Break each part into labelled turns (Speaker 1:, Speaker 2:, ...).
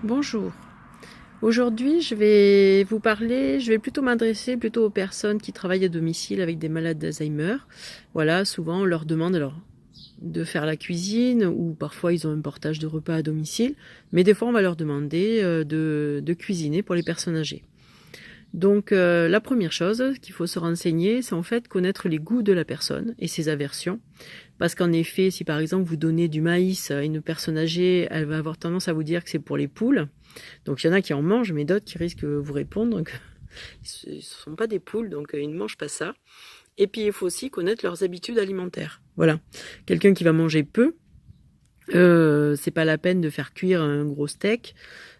Speaker 1: Bonjour. Aujourd'hui, je vais plutôt m'adresser aux personnes qui travaillent à domicile avec des malades d'Alzheimer. Voilà, souvent on leur demande alors de faire la cuisine ou parfois ils ont un portage de repas à domicile, mais des fois on va leur demander de cuisiner pour les personnes âgées. Donc la première chose qu'il faut se renseigner, c'est en fait connaître les goûts de la personne et ses aversions. Parce qu'en effet, si par exemple vous donnez du maïs à une personne âgée, elle va avoir tendance à vous dire que c'est pour les poules. Donc il y en a qui en mangent, mais d'autres qui risquent de vous répondre que ne sont pas des poules, donc ils ne mangent pas ça. Et puis il faut aussi connaître leurs habitudes alimentaires. Voilà. Quelqu'un qui va manger peu, c'est pas la peine de faire cuire un gros steak.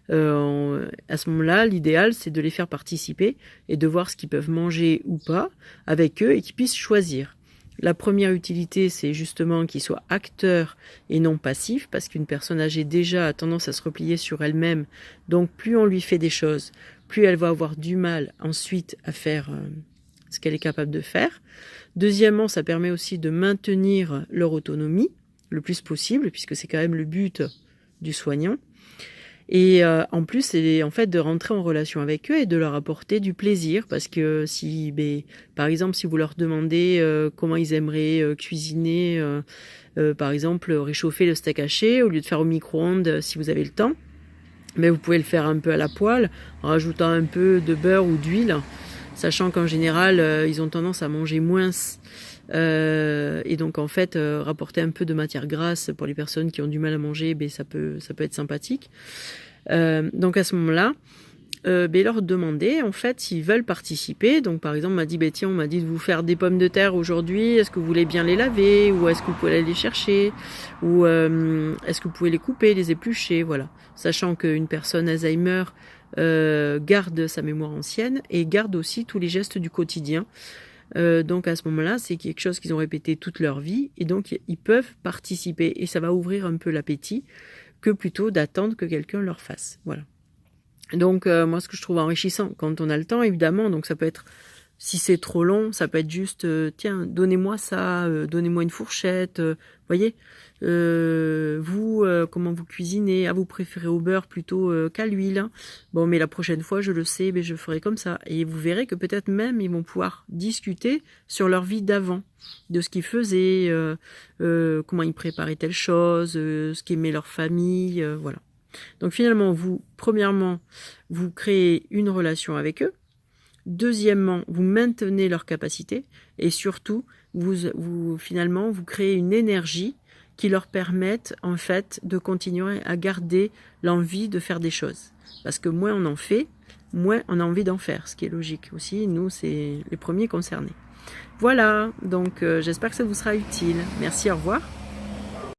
Speaker 1: À ce moment-là, l'idéal, c'est de les faire participer et de voir ce qu'ils peuvent manger ou pas avec eux et qu'ils puissent choisir. La première utilité, c'est justement qu'ils soient acteurs et non passifs, parce qu'une personne âgée déjà a tendance à se replier sur elle-même. Donc plus on lui fait des choses, plus elle va avoir du mal ensuite à faire ce qu'elle est capable de faire. Deuxièmement, ça permet aussi de maintenir leur autonomie le plus possible, puisque c'est quand même le but du soignant. Et en plus, c'est en fait de rentrer en relation avec eux et de leur apporter du plaisir, parce que si, par exemple, si vous leur demandez comment ils aimeraient cuisiner, par exemple, réchauffer le steak haché au lieu de faire au micro-ondes si vous avez le temps, mais vous pouvez le faire un peu à la poêle, en rajoutant un peu de beurre ou d'huile, sachant qu'en général, ils ont tendance à manger moins. Et donc en fait, rapporter un peu de matière grasse pour les personnes qui ont du mal à manger, ça peut être sympathique. Donc à ce moment-là, leur demander en fait s'ils veulent participer. Donc par exemple, on m'a dit tiens, on m'a dit de vous faire des pommes de terre aujourd'hui, est-ce que vous voulez bien les laver, ou est-ce que vous pouvez aller les chercher, ou est-ce que vous pouvez les couper, les éplucher, voilà. Sachant qu'une personne Alzheimer garde sa mémoire ancienne et garde aussi tous les gestes du quotidien. Donc à ce moment-là, c'est quelque chose qu'ils ont répété toute leur vie et donc ils peuvent participer et ça va ouvrir un peu l'appétit que plutôt d'attendre que quelqu'un leur fasse. Voilà. Donc moi ce que je trouve enrichissant quand on a le temps évidemment, donc ça peut être, si c'est trop long, ça peut être juste tiens, donnez-moi ça, donnez-moi une fourchette, voyez, vous comment vous cuisinez, vous préférez au beurre plutôt qu'à l'huile, hein. Bon mais la prochaine fois je le sais, je ferai comme ça, et vous verrez que peut-être même ils vont pouvoir discuter sur leur vie d'avant, de ce qu'ils faisaient, comment ils préparaient telle chose, ce qu'aimait leur famille, voilà. Donc finalement, premièrement, vous créez une relation avec eux. Deuxièmement, vous maintenez leur capacité. Et surtout, finalement, vous créez une énergie qui leur permette, en fait, de continuer à garder l'envie de faire des choses. Parce que moins on en fait, moins on a envie d'en faire. Ce qui est logique aussi. Nous, c'est les premiers concernés. Voilà. Donc, j'espère que ça vous sera utile. Merci, au revoir.